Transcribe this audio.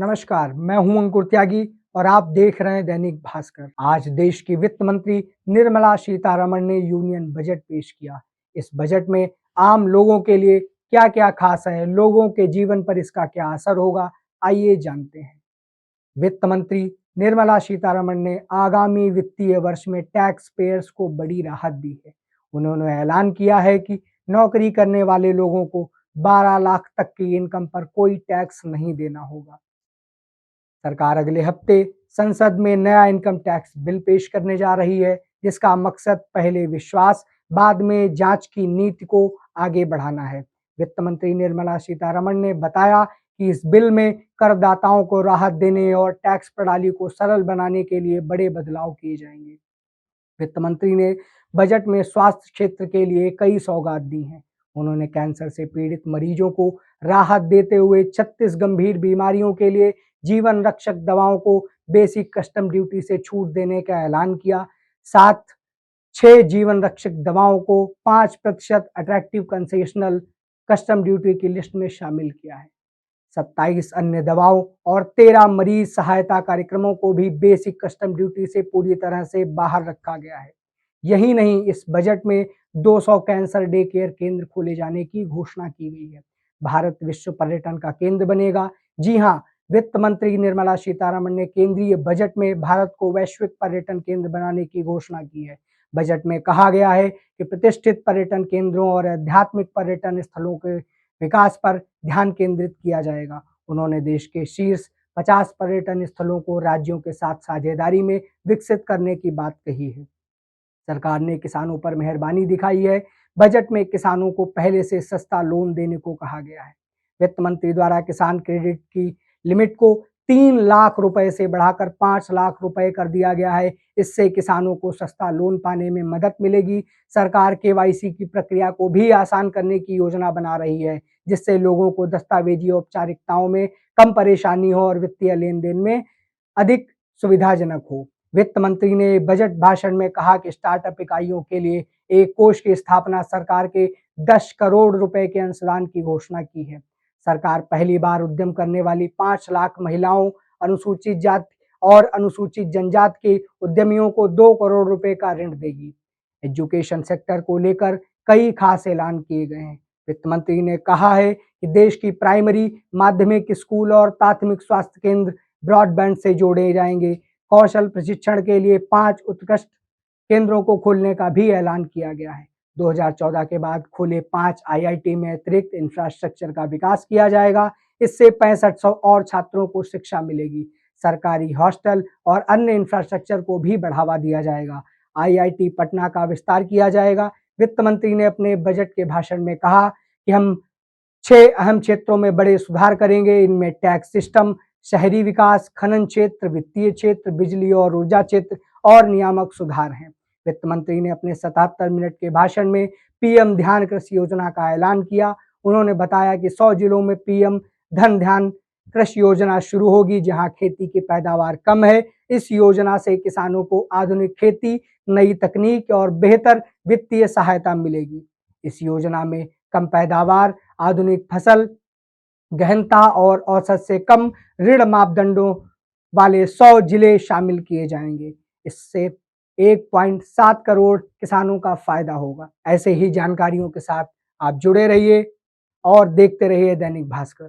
नमस्कार, मैं हूं अंकुर त्यागी और आप देख रहे हैं दैनिक भास्कर। आज देश की वित्त मंत्री निर्मला सीतारमण ने यूनियन बजट पेश किया। इस बजट में आम लोगों के लिए क्या-क्या खास है, लोगों के जीवन पर इसका क्या असर होगा, आइए जानते हैं। वित्त मंत्री निर्मला सीतारमण ने आगामी वित्तीय वर्ष में टैक्स पेयर्स को बड़ी राहत दी है। उन्होंने ऐलान किया है कि नौकरी करने वाले लोगों को 12 लाख तक की इनकम पर कोई टैक्स नहीं देना होगा। सरकार अगले हफ्ते संसद में नया इनकम टैक्स बिल पेश करने जा रही है, जिसका मकसद पहले विश्वास, बाद में जांच की नीति को आगे बढ़ाना है। वित्त मंत्री निर्मला सीतारमण ने बताया कि इस बिल में करदाताओं को राहत देने और टैक्स प्रणाली को सरल बनाने के लिए बड़े बदलाव किए जाएंगे। वित्त मंत्री ने बजट में स्वास्थ्य क्षेत्र के लिए कई सौगात दी हैं। उन्होंने कैंसर से पीड़ित मरीजों को राहत देते हुए 36 गंभीर बीमारियों के लिए जीवन रक्षक दवाओं को बेसिक कस्टम ड्यूटी से छूट देने का ऐलान किया। साथ 6 जीवन रक्षक दवाओं को 5% अट्रैक्टिव कंसेशनल कस्टम ड्यूटी की लिस्ट में शामिल किया है। 27 अन्य दवाओं और 13 मरीज सहायता कार्यक्रमों को भी बेसिक कस्टम ड्यूटी से पूरी तरह से बाहर रखा गया है। यही नहीं, इस बजट में 200 कैंसर डे केयर केंद्र खोले जाने की घोषणा की गई है। भारत विश्व पर्यटन का केंद्र बनेगा। जी हाँ, वित्त मंत्री निर्मला सीतारमण ने केंद्रीय बजट में भारत को वैश्विक पर्यटन केंद्र बनाने की घोषणा की है। बजट में कहा गया है कि प्रतिष्ठित पर्यटन केंद्रों और आध्यात्मिक पर्यटन स्थलों के विकास पर ध्यान केंद्रित किया जाएगा। उन्होंने देश के शीर्ष 50 पर्यटन स्थलों को राज्यों के साथ साझेदारी में विकसित करने की बात कही है। सरकार ने किसानों पर मेहरबानी दिखाई है। बजट में किसानों को पहले से सस्ता लोन देने को कहा गया है। वित्त मंत्री द्वारा किसान क्रेडिट की लिमिट को 3 लाख रुपए से बढ़ाकर 5 लाख रुपए कर दिया गया है। इससे किसानों को सस्ता लोन पाने में मदद मिलेगी। सरकार केवाईसी की प्रक्रिया को भी आसान करने की योजना बना रही है, जिससे लोगों को दस्तावेजी औपचारिकताओं में कम परेशानी हो और वित्तीय लेन देन में अधिक सुविधाजनक हो। वित्त मंत्री ने बजट भाषण में कहा कि स्टार्टअप इकाइयों के लिए एक कोष की स्थापना सरकार के 10 करोड़ रुपए के अंशदान की घोषणा की है। सरकार पहली बार उद्यम करने वाली 5 लाख महिलाओं, अनुसूचित जाति और अनुसूचित जनजाति के उद्यमियों को 2 करोड़ रुपए का ऋण देगी। एजुकेशन सेक्टर को लेकर कई खास ऐलान किए गए हैं। वित्त मंत्री ने कहा है कि देश की प्राइमरी, माध्यमिक स्कूल और प्राथमिक स्वास्थ्य केंद्र ब्रॉडबैंड से जोड़े जाएंगे। कौशल प्रशिक्षण के लिए 5 उत्कृष्ट केंद्रों को खोलने का भी ऐलान किया गया है। 2014 के बाद खोले 5 आईआईटी में अतिरिक्त इंफ्रास्ट्रक्चर का विकास किया जाएगा। इससे 6500 और छात्रों को शिक्षा मिलेगी। सरकारी हॉस्टल और अन्य इंफ्रास्ट्रक्चर को भी बढ़ावा दिया जाएगा। आईआईटी पटना का विस्तार किया जाएगा। वित्त मंत्री ने अपने बजट के भाषण में कहा कि हम 6 अहम क्षेत्रों में बड़े सुधार करेंगे। इनमें टैक्स सिस्टम, शहरी विकास, खनन क्षेत्र, वित्तीय क्षेत्र, बिजली और ऊर्जा क्षेत्र और नियामक सुधार हैं। वित्त मंत्री ने अपने 77 मिनट के भाषण में पीएम ध्यान कृषि योजना का ऐलान किया। उन्होंने बताया कि 100 जिलों में पीएम धन ध्यान कृषि योजना शुरू होगी, जहां खेती की पैदावार कम है। इस योजना से किसानों को आधुनिक खेती, नई तकनीक और बेहतर वित्तीय सहायता मिलेगी। इस योजना में कम पैदावार, आधुनिक फसल, गहनता और औसत से कम ऋण मापदंडों वाले 100 जिले शामिल किए जाएंगे। इससे 1.7 करोड़ किसानों का फायदा होगा। ऐसे ही जानकारियों के साथ आप जुड़े रहिए और देखते रहिए दैनिक भास्कर।